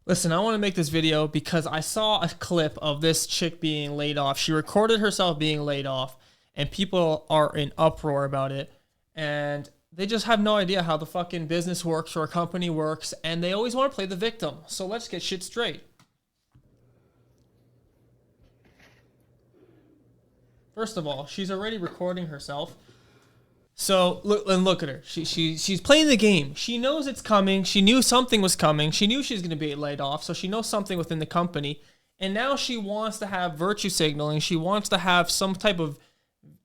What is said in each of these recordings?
Listen, I want to make this video because I saw a clip of this chick being laid off. She recorded herself being laid off, and people are in uproar about it. And they just have no idea how the fucking business works or a company works, and they always want to play the victim. So let's get shit straight. First of all, she's already recording herself. So look at her. She's playing the game. She knows it's coming. She knew something was coming. She knew she's going to be laid off. So she knows something within the company. And now she wants to have virtue signaling. She wants to have some type of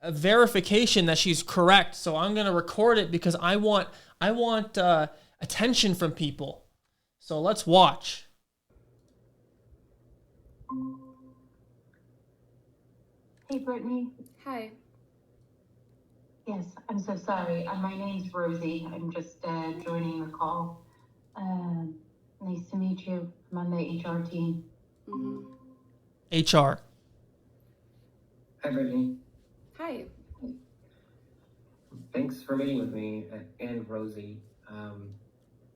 verification that she's correct. So I'm going to record it because I want attention from people. So let's watch. Hey, Brittany. Hi. Yes, I'm so sorry. My name's Rosie. I'm just joining the call. Nice to meet you. I'm on the HR team. HR. Hi, Brittany. Hi. Thanks for meeting with me and Rosie.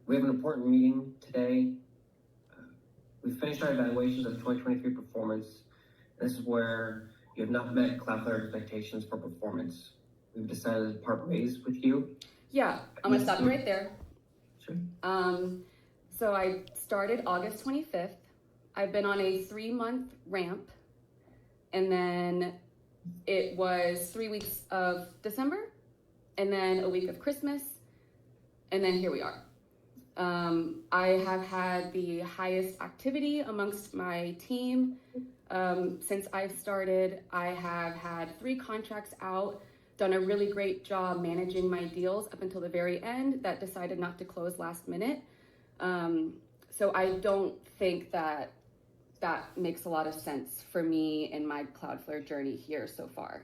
We have an important meeting today. We finished our evaluations of 2023 performance. This is where you have not met Cloudflare expectations for performance. We've decided to part ways with you. Yeah, I'm gonna stop you right there. Sure. So I started August 25th. I've been on a 3-month ramp, and then it was 3 weeks of December, and then a week of Christmas, and then here we are. I have had the highest activity amongst my team. Since I've started, I have had 3 contracts out, done a really great job managing my deals up until the very end that decided not to close last minute. So I don't think that makes a lot of sense for me in my Cloudflare journey here so far.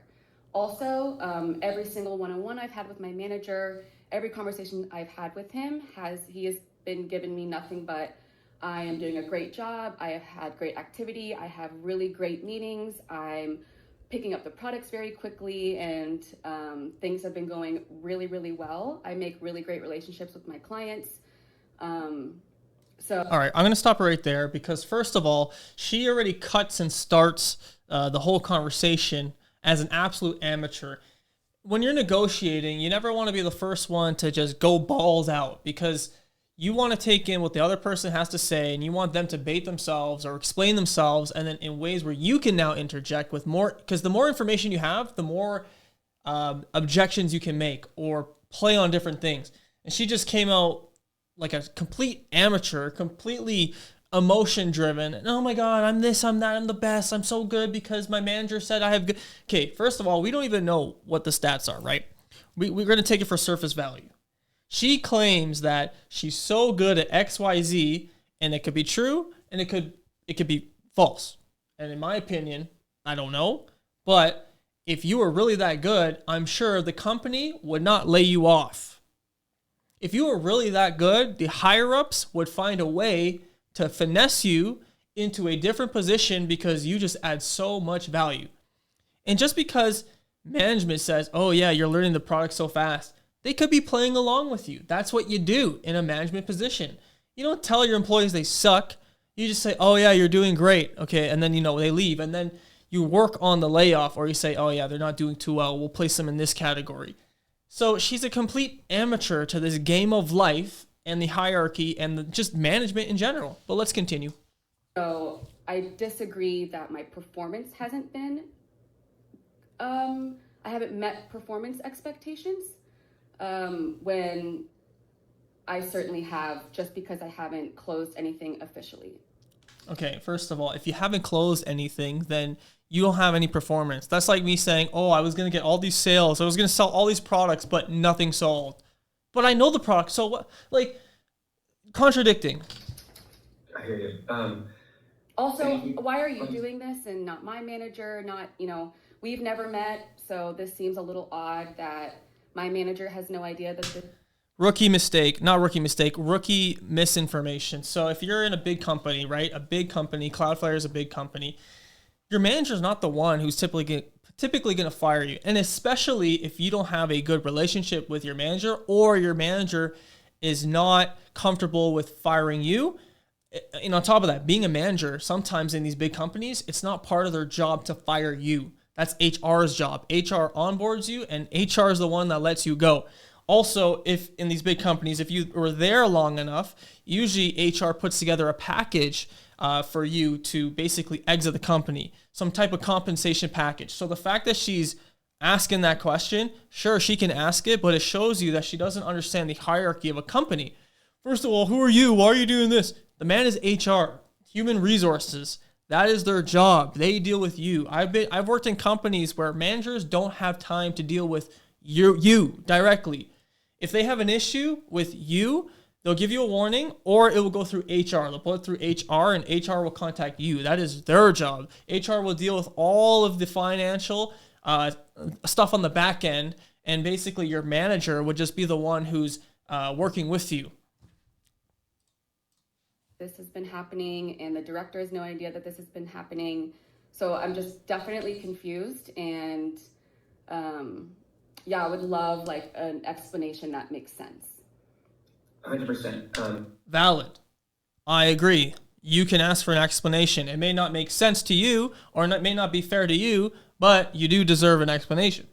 Also, every single one-on-one I've had with my manager, every conversation I've had with him, he has been giving me nothing but I am doing a great job, I have had great activity, I have really great meetings, I'm picking up the products very quickly, and things have been going really, really well. I make really great relationships with my clients. All right, I'm going to stop right there because first of all, she already cuts and starts the whole conversation as an absolute amateur. When you're negotiating, you never want to be the first one to just go balls out because you want to take in what the other person has to say and you want them to bait themselves or explain themselves, and then in ways where you can now interject with more, because the more information you have, the more objections you can make or play on different things. And she just came out like a complete amateur, completely emotion driven. And oh my God, I'm this, I'm that, I'm the best, I'm so good because my manager said I have good. Okay, first of all, we don't even know what the stats are, right? We're going to take it for surface value. She claims that she's so good at XYZ, and it could be true and it could be false. And in my opinion, I don't know, but if you were really that good, I'm sure the company would not lay you off. If you were really that good, the higher ups would find a way to finesse you into a different position because you just add so much value. And just because management says, oh yeah, you're learning the product so fast, they could be playing along with you. That's what you do in a management position. You don't tell your employees they suck. You just say, oh yeah, you're doing great. Okay, and then they leave. And then you work on the layoff, or you say, oh yeah, they're not doing too well. We'll place them in this category. So she's a complete amateur to this game of life and the hierarchy and just management in general. But let's continue. So I disagree that my performance hasn't been, I haven't met performance expectations. When I certainly have, just because I haven't closed anything officially. Okay, first of all, if you haven't closed anything, then you don't have any performance. That's like me saying, oh, I was going to get all these sales. I was going to sell all these products, but nothing sold. But I know the product, so what? Like, contradicting. I hear you. Also, why are you doing this and not my manager? Not, we've never met, so this seems a little odd that my manager has no idea that the rookie misinformation. So if you're in a big company, right? A big company, Cloudflare is a big company. Your manager's not the one who's typically going to fire you. And especially if you don't have a good relationship with your manager, or your manager is not comfortable with firing you, And on top of that, being a manager, sometimes in these big companies, it's not part of their job to fire you. That's HR's job. HR onboards you, and HR is the one that lets you go. Also, if in these big companies, if you were there long enough, usually HR puts together a package for you to basically exit the company, some type of compensation package. So the fact that she's asking that question, sure, she can ask it, but it shows you that she doesn't understand the hierarchy of a company. First of all, who are you? Why are you doing this? The man is HR, human resources. That is their job. They deal with you. I've worked in companies where managers don't have time to deal with you directly. If they have an issue with you, they'll give you a warning, or it will go through HR. They'll put it through HR, and HR will contact you. That is their job. HR will deal with all of the financial stuff on the back end, and basically your manager would just be the one who's working with you. This has been happening, and the director has no idea that this has been happening. So I'm just definitely confused, and I would love like an explanation that makes sense. 100%. Valid. I agree. You can ask for an explanation. It may not make sense to you, or it may not be fair to you, but you do deserve an explanation.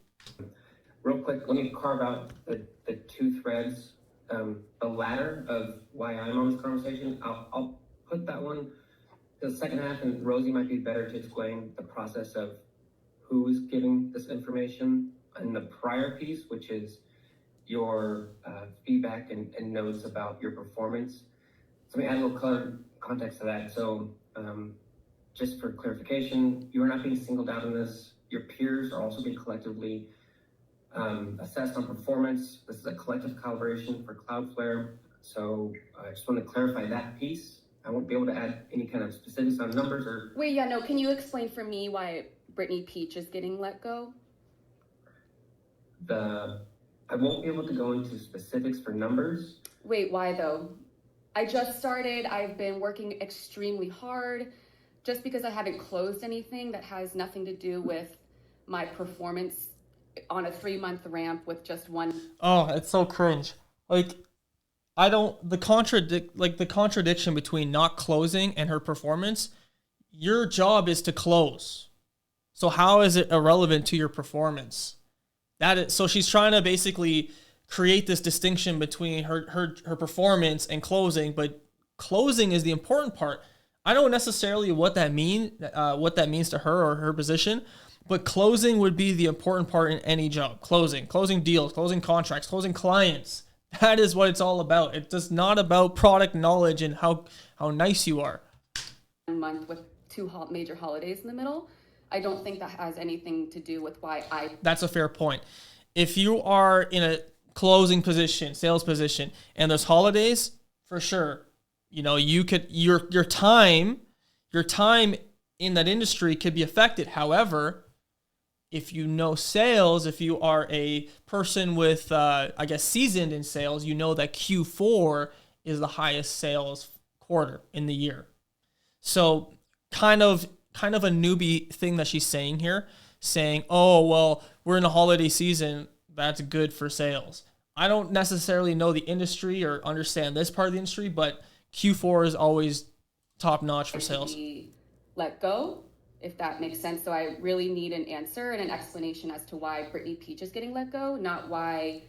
Real quick, let me carve out the two threads. The latter of why I'm on this conversation, I'll put that one to the second half, and Rosie might be better to explain the process of who's giving this information. And the prior piece, which is your feedback and notes about your performance. So let me add a little context to that. So just for clarification, you are not being singled out in this. Your peers are also being collectively assessed on performance. This is a collective collaboration for Cloudflare. So I just want to clarify that piece. I won't be able to add any kind of specifics on numbers or... Wait, can you explain for me why Brittany Pietsch is getting let go? I won't be able to go into specifics for numbers. Wait, why though? I just started. I've been working extremely hard. Just because I haven't closed anything, that has nothing to do with my performance on a 3-month ramp with just one. Oh, it's so cringe. Like, the contradiction between not closing and her performance. Your job is to close. So how is it irrelevant to your performance? So she's trying to basically create this distinction between her performance and closing, but closing is the important part. I don't necessarily what that means to her or her position, but closing would be the important part in any job. Closing deals, closing contracts, closing clients. That is what it's all about. It's not about product knowledge and how nice you are. 1 month with 2 major holidays in the middle. I don't think that has anything to do with why That's a fair point. If you are in a closing position, sales position, and there's holidays, for sure, you could your time in that industry could be affected. However, if you know sales, if you are a person with seasoned in sales, you know that Q4 is the highest sales quarter in the year. So kind of a newbie thing that she's saying here, saying, oh, well, we're in a holiday season, that's good for sales. I don't necessarily know the industry or understand this part of the industry, but Q4 is always top notch for sales. Let go, if that makes sense. So I really need an answer and an explanation as to why Brittany Pietsch is getting let go, not why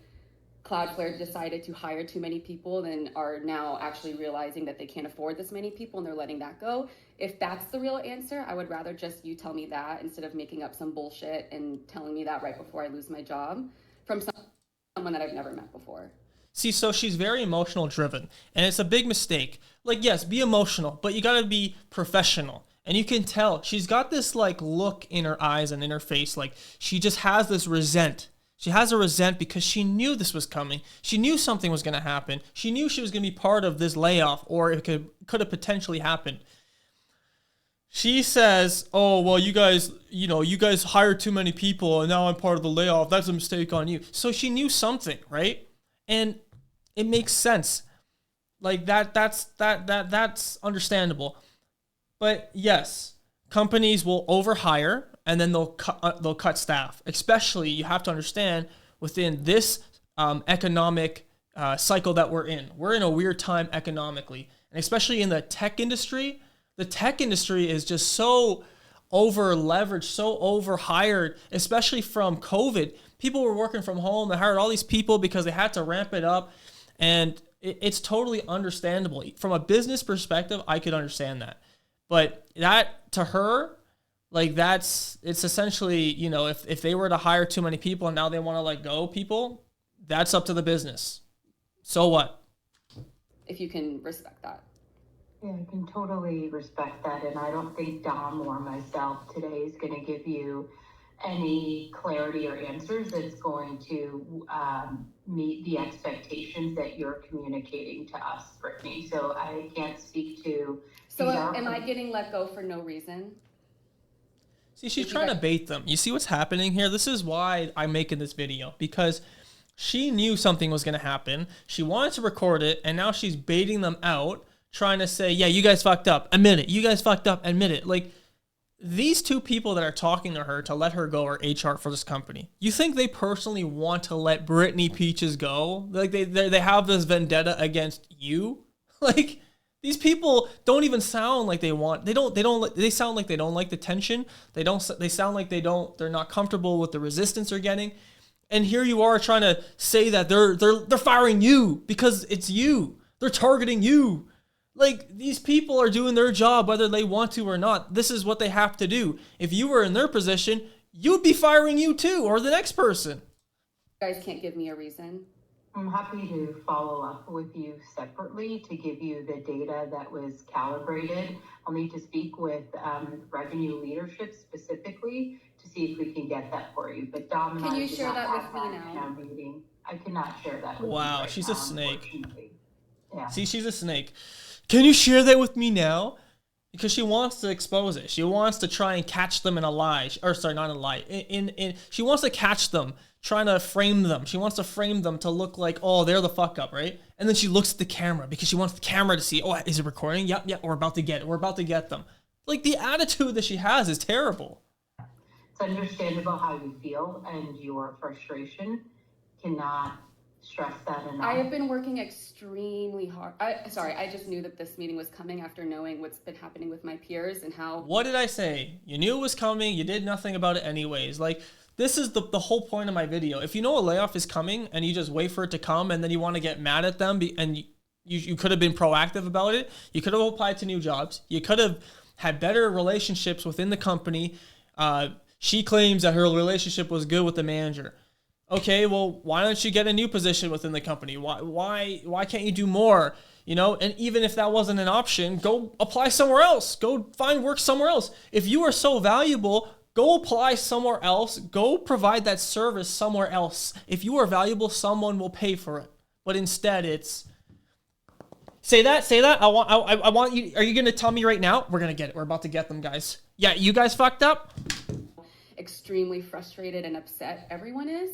Cloudflare decided to hire too many people and are now actually realizing that they can't afford this many people and they're letting that go. If that's the real answer, I would rather just you tell me that instead of making up some bullshit and telling me that right before I lose my job from someone that I've never met before. See, so she's very emotional driven, and it's a big mistake. Like, yes, be emotional, but you gotta be professional. And you can tell she's got this like look in her eyes and in her face, like she just has this resent. She has a resent because she knew this was coming. She knew something was going to happen. She knew she was going to be part of this layoff, or it could have potentially happened. She says, oh, well, you guys hired too many people and now I'm part of the layoff. That's a mistake on you. So she knew something, right? And it makes sense. Like that's understandable. But yes, companies will overhire and then they'll cut staff. Especially, you have to understand, within this economic cycle that we're in. We're in a weird time economically. And especially in the tech industry is just so over leveraged, so over hired, especially from COVID. People were working from home. They hired all these people because they had to ramp it up. And it's totally understandable. From a business perspective, I could understand that. But that, to her, like it's essentially, you know, if they were to hire too many people and now they want to let go people, that's up to the business. So what? If you can respect that. Yeah, I can totally respect that. And I don't think Dom or myself today is going to give you any clarity or answers that's going to meet the expectations that you're communicating to us, Brittany. So I can't speak to. So am I getting let go for no reason? See, she's trying to bait them. You see what's happening here? This is why I'm making this video, because she knew something was going to happen. She wanted to record it, and now she's baiting them out, trying to say, yeah, you guys fucked up. Admit it. You guys fucked up. Admit it. Like, these two people that are talking to her to let her go are HR for this company. You think they personally want to let Brittany Pietsch go? Like, they have this vendetta against you? Like, these people don't even sound like they sound like they don't like the tension. They sound like they're not comfortable with the resistance they're getting. And here you are trying to say that they're firing you because it's you. They're targeting you. Like, these people are doing their job whether they want to or not. This is what they have to do. If you were in their position, you'd be firing you too, or the next person. You guys can't give me a reason. I'm happy to follow up with you separately to give you the data that was calibrated. I'll need to speak with revenue leadership specifically to see if we can get that for you. But Dom and Can I you did share not that have with me that in now? our meeting. I cannot share that with you Wow, right she's now, a snake. unfortunately. Yeah. See, she's a snake. Can you share that with me now? Because she wants to expose it. She wants to try and catch them in a lie. Or sorry, not a lie. She wants to catch them, trying to frame them. She wants to frame them to look like, oh, they're the fuck up, right? And then she looks at the camera because she wants the camera to see, oh, is it recording? Yep, we're about to get it. We're about to get them. Like, the attitude that she has is terrible. It's understandable how you feel and your frustration. Cannot stress that enough. I have been working extremely hard. I just knew that this meeting was coming after knowing what's been happening with my peers and how. What did I say? You knew it was coming. You did nothing about it anyways. Like, this is the whole point of my video. If you know a layoff is coming and you just wait for it to come and then you want to get mad at them and you could have been proactive about it. You could have applied to new jobs. You could have had better relationships within the company. She claims that her relationship was good with the manager. Okay, well, why don't you get a new position within the company? Why can't you do more? You know, and even if that wasn't an option, go apply somewhere else. Go find work somewhere else. If you are so valuable, go apply somewhere else. Go provide that service somewhere else. If you are valuable, someone will pay for it. But instead, it's say that. I want you. Are you going to tell me right now? We're going to get it. We're about to get them, guys. Yeah, you guys fucked up. Extremely frustrated and upset everyone is.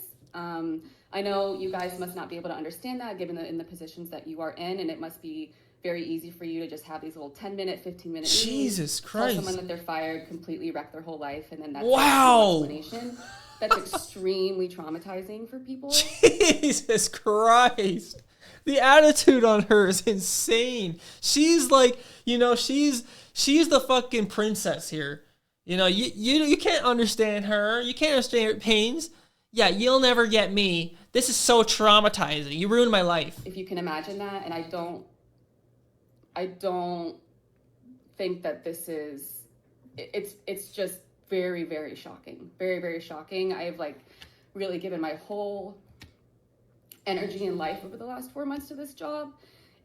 I know you guys must not be able to understand that given in the positions that you are in, and it must be very easy for you to just have these little 10-minute, 15-minute Jesus Christ. Tell someone that they're fired, completely wreck their whole life, and then that's wow. the explanation. That's extremely traumatizing for people. Jesus Christ. The attitude on her is insane. She's like, you know, she's the fucking princess here. You know, you can't understand her. You can't understand her pains. Yeah, you'll never get me. This is so traumatizing. You ruined my life. If you can imagine that, and I don't think that this is, it's just very, very shocking. Very, very shocking. I have really given my whole energy and life over the last 4 months to this job,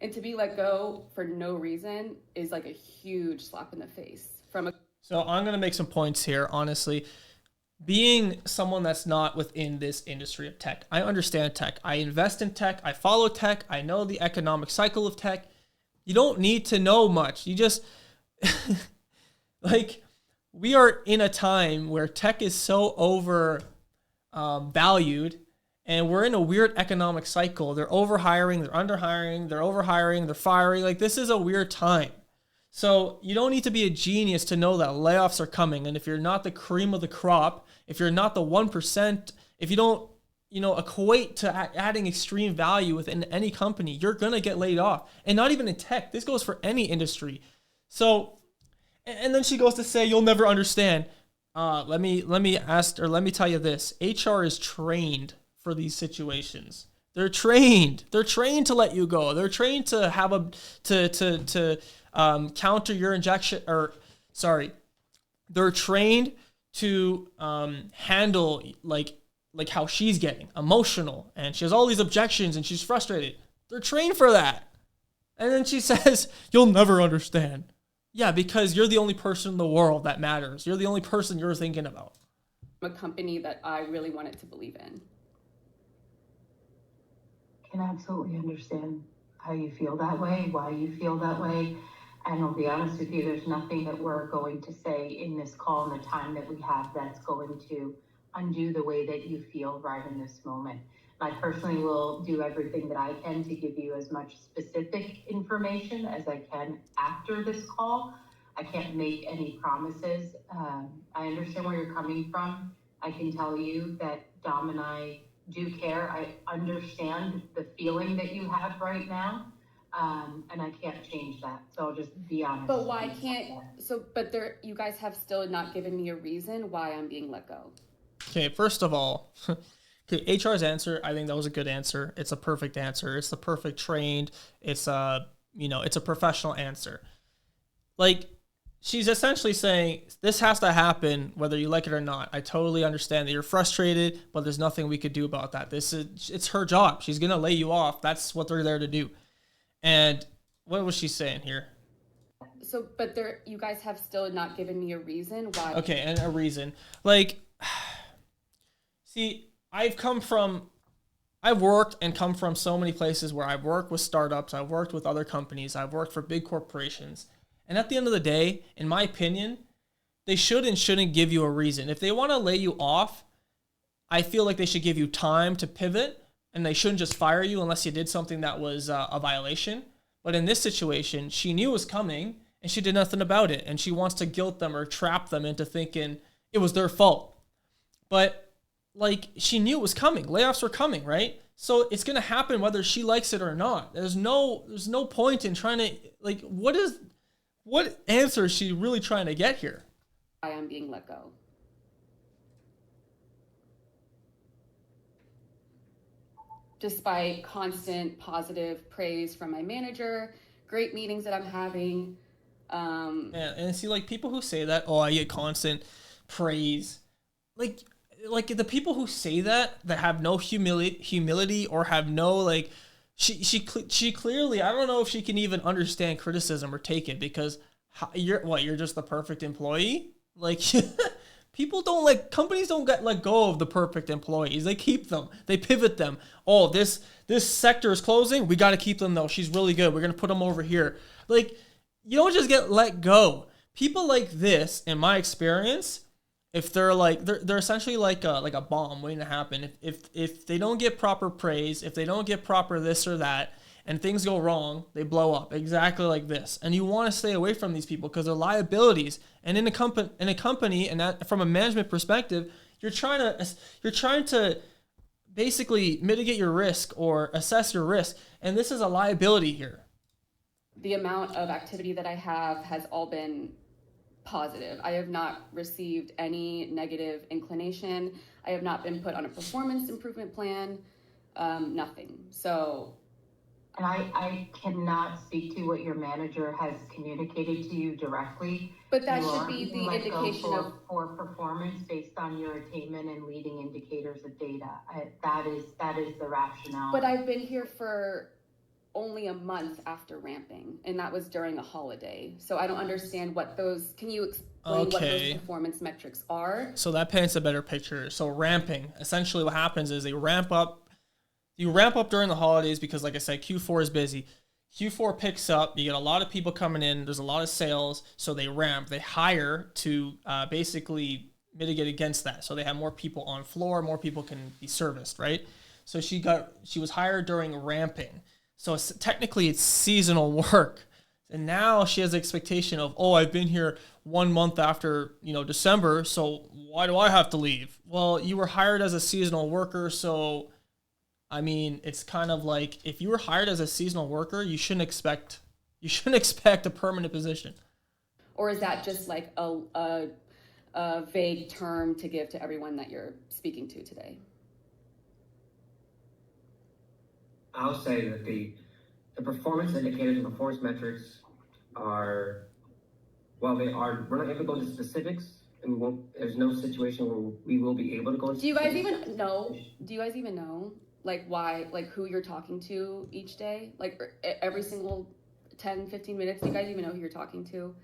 and to be let go for no reason is like a huge slap in the face from a. So I'm going to make some points here, honestly. Being someone that's not within this industry of tech, I understand tech. I invest in tech. I follow tech. I know the economic cycle of tech. You don't need to know much. You just, we are in a time where tech is so over valued, and we're in a weird economic cycle. They're overhiring, they're underhiring, they're overhiring, they're firing. Like, this is a weird time. So you don't need to be a genius to know that layoffs are coming. And if you're not the cream of the crop, if you're not the 1%, if you don't, equate to adding extreme value within any company, you're going to get laid off. And not even in tech. This goes for any industry. So, and then she goes to say, you'll never understand. Let me tell you this. HR is trained for these situations. They're trained. They're trained to let you go. They're trained to have counter your injection, they're trained to handle like how she's getting emotional and she has all these objections and she's frustrated. They're trained for that. And then she says, you'll never understand. Yeah, because you're the only person in the world that matters. You're the only person you're thinking about. A company that I really wanted to believe in. Can absolutely understand how you feel that way, why you feel that way. And I'll be honest with you, there's nothing that we're going to say in this call in the time that we have that's going to undo the way that you feel right in this moment. I personally will do everything that I can to give you as much specific information as I can after this call. I can't make any promises. I understand where you're coming from. I can tell you that Dom and I do care. I understand the feeling that you have right now. And I can't change that. So I'll just be honest. But why can't, you guys have still not given me a reason why I'm being let go. Okay, first of all, HR's answer, I think that was a good answer. It's a perfect answer. It's the perfect trained. It's it's a professional answer. Like, she's essentially saying, this has to happen whether you like it or not. I totally understand that you're frustrated, but there's nothing we could do about that. It's her job. She's going to lay you off. That's what they're there to do. And what was she saying here? So, you guys have still not given me a reason why. Okay, and a reason. Like, see, I've worked and come from so many places where I've worked with startups, I've worked with other companies, I've worked for big corporations. And at the end of the day, in my opinion, they should and shouldn't give you a reason. If they want to lay you off, I feel like they should give you time to pivot. And they shouldn't just fire you unless you did something that was a violation. But in this situation, she knew it was coming and she did nothing about it. And she wants to guilt them or trap them into thinking it was their fault. But like, she knew it was coming. Layoffs were coming, right? So it's going to happen whether she likes it or not. There's no point in trying to, like, what answer is she really trying to get here? I am being let go. Despite constant positive praise from my manager, great meetings that I'm having. Yeah, and see, like, people who say that, I get constant praise. Like the people who say that have no humility or have no, like, she clearly, I don't know if she can even understand criticism or take it, because you're just the perfect employee? Like, companies don't let go of the perfect employees. They keep them. They pivot them. Oh, this sector is closing. We got to keep them though. She's really good. We're going to put them over here. Like, you don't just get let go. People like this, in my experience, if they're essentially like a bomb waiting to happen. If they don't get proper praise, if they don't get proper this or that, and things go wrong, they blow up exactly like this. And you want to stay away from these people because they're liabilities. And in a company, and that, from a management perspective, you're trying to basically mitigate your risk or assess your risk. And this is a liability here. The amount of activity that I have has all been positive. I have not received any negative inclination. I have not been put on a performance improvement plan. Nothing. So. And I cannot speak to what your manager has communicated to you directly. But that should be the indication for performance based on your attainment and leading indicators of data. That is the rationale. But I've been here for only a month after ramping, and that was during a holiday. So I don't understand what those. Can you explain what those performance metrics are? So that paints a better picture. So ramping, essentially, what happens is they ramp up. You ramp up during the holidays because, like I said, Q4 is busy. Q4 picks up. You get a lot of people coming in. There's a lot of sales. So they ramp. They hire to basically mitigate against that. So they have more people on floor. More people can be serviced, right? So she was hired during ramping. So technically it's seasonal work. And now she has the expectation of, oh, I've been here 1 month after, December, so why do I have to leave? Well, you were hired as a seasonal worker, so I mean, it's kind of like if you were hired as a seasonal worker, you shouldn't expect a permanent position. Or is that just like a vague term to give to everyone that you're speaking to today? I'll say that the performance indicators and performance metrics are, while they are, we're not able to go into specifics, and there's no situation where we will be able to go into Do you guys even know, like, why, like, who you're talking to each day? Like, every single 10, 15 minutes, do you guys even know who you're talking to?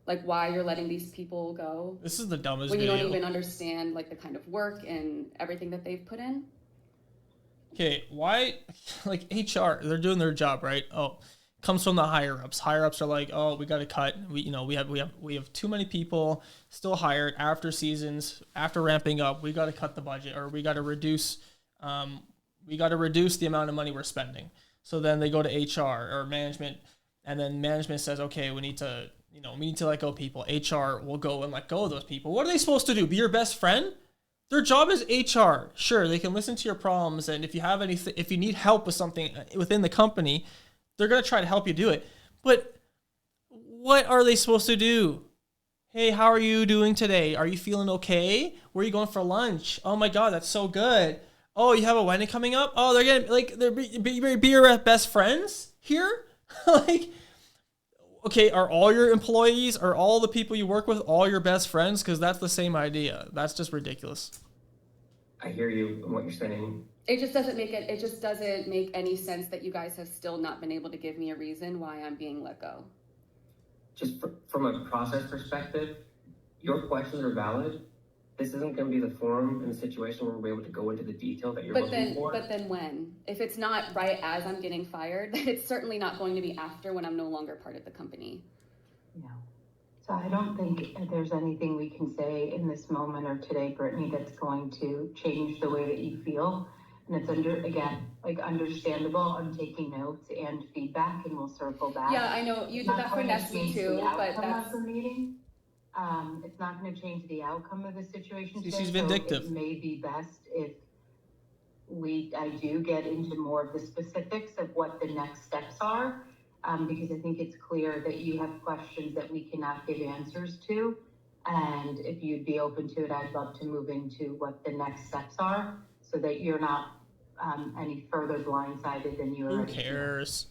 Like, why you're letting these people go? This is the dumbest when you video. don't even understand, like, the kind of work and everything that they've put in? Okay, why, like, HR, they're doing their job, right? Oh, comes from the higher ups. Higher ups are like, oh, we got to cut. We have too many people still hired after seasons, after ramping up. We got to cut the budget, or we got to reduce the amount of money we're spending. So then they go to HR or management, and then management says, okay, we need to let go of people. HR will go and let go of those people. What are they supposed to do? Be your best friend? Their job is HR. Sure, they can listen to your problems, and if you need help with something within the company, they're going to try to help you do it. But what are they supposed to do? Hey, how are you doing today? Are you feeling okay? Where are you going for lunch? Oh my God, that's so good. Oh, you have a wedding coming up? Oh, they're be your best friends here? Like, okay, are all your employees, are all the people you work with all your best friends? Because that's the same idea. That's just ridiculous. I hear you and what you're saying. It just doesn't make any sense that you guys have still not been able to give me a reason why I'm being let go. Just from a process perspective, your questions are valid. This isn't going to be the forum and the situation where we're able to go into the detail that you're looking for. But then when? If it's not right as I'm getting fired, then it's certainly not going to be after, when I'm no longer part of the company. Yeah. So I don't think there's anything we can say in this moment or today, Brittany, that's going to change the way that you feel. And it's understandable. I'm taking notes and feedback, and we'll circle back. Yeah, I know you did that for Nestle too, but that's the meeting. It's not going to change the outcome of the situation. She's vindictive. So it may be best if I do get into more of the specifics of what the next steps are, because I think it's clear that you have questions that we cannot give answers to. And if you'd be open to it, I'd love to move into what the next steps are, so that you're not any further blindsided than you already. Who cares?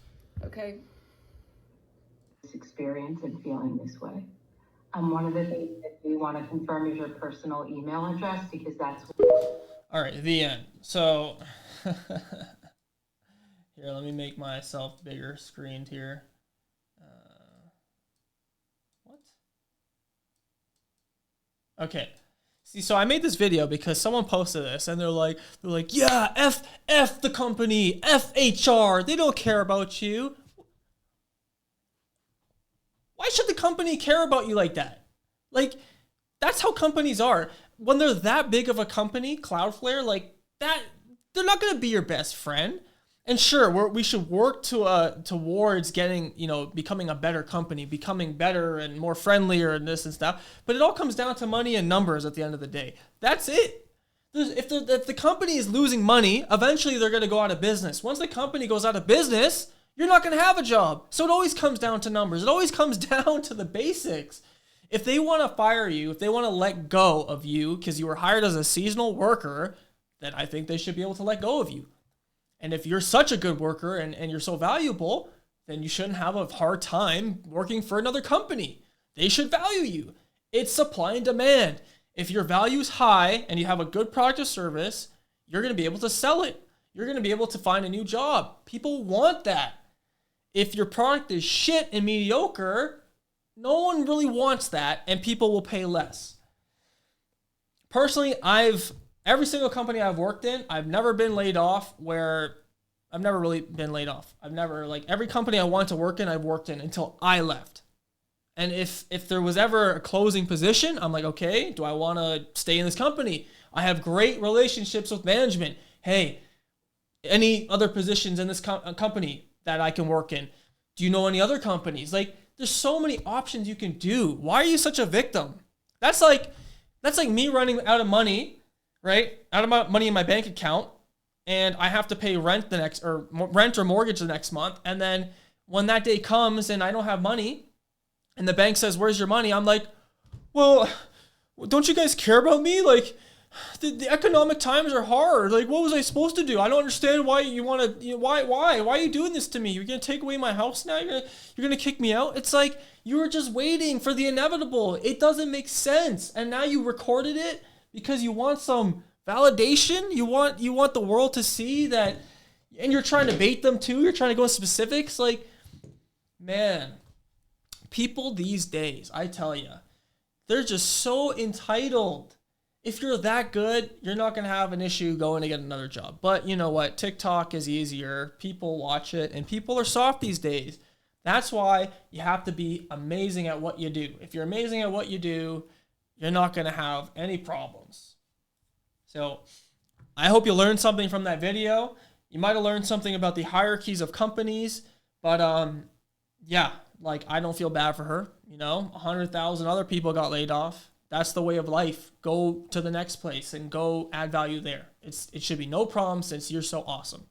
Okay. This experience and feeling this way. One of the things that we want to confirm is your personal email address, because that's all right. The end. So here, let me make myself bigger screened here. What? Okay. See, so I made this video because someone posted this, and they're like, yeah, F the company, F HR, they don't care about you. Why should the company care about you like that? Like, that's how companies are. When they're that big of a company, Cloudflare, like that, they're not going to be your best friend. And sure, we should work towards getting, becoming a better company, becoming better and more friendlier and this and stuff. But it all comes down to money and numbers at the end of the day. That's it. If the company is losing money, eventually they're going to go out of business. Once the company goes out of business, you're not going to have a job. So it always comes down to numbers. It always comes down to the basics. If they want to fire you, if they want to let go of you because you were hired as a seasonal worker, then I think they should be able to let go of you. And if you're such a good worker and you're so valuable, then you shouldn't have a hard time working for another company. They should value you. It's supply and demand. If your value is high and you have a good product or service, you're going to be able to sell it. You're going to be able to find a new job. People want that. If your product is shit and mediocre, no one really wants that, and people will pay less. Personally, every single company I've worked in, I've never been laid off I've never really been laid off. I've never, every company I wanted to work in, I've worked in until I left. And if there was ever a closing position, I'm like, okay, do I want to stay in this company? I have great relationships with management. Hey, any other positions in this company that I can work in? Do you know any other companies? Like, there's so many options you can do. Why are you such a victim? That's like me running out of money, right? Out of my money in my bank account, and I have to pay rent or mortgage the next month. And then when that day comes and I don't have money, and the bank says, "Where's your money?" I'm like, "Well, don't you guys care about me? Like, the economic times are hard. Like, what was I supposed to do? I don't understand why you want to. Why are you doing this to me? You're gonna take away my house now. You're gonna kick me out. It's like you were just waiting for the inevitable. It doesn't make sense. And now you recorded it because you want some validation. You want the world to see that, and you're trying to bait them too. You're trying to go into specifics. Like, man, people these days, I tell you, they're just so entitled. If you're that good, you're not going to have an issue going to get another job. But you know what? TikTok is easier. People watch it, and people are soft these days. That's why you have to be amazing at what you do. If you're amazing at what you do, you're not going to have any problems. So I hope you learned something from that video. You might have learned something about the hierarchies of companies, but yeah, like, I don't feel bad for her. 100,000 other people got laid off. That's the way of life. Go to the next place and go add value there. It should be no problem since you're so awesome.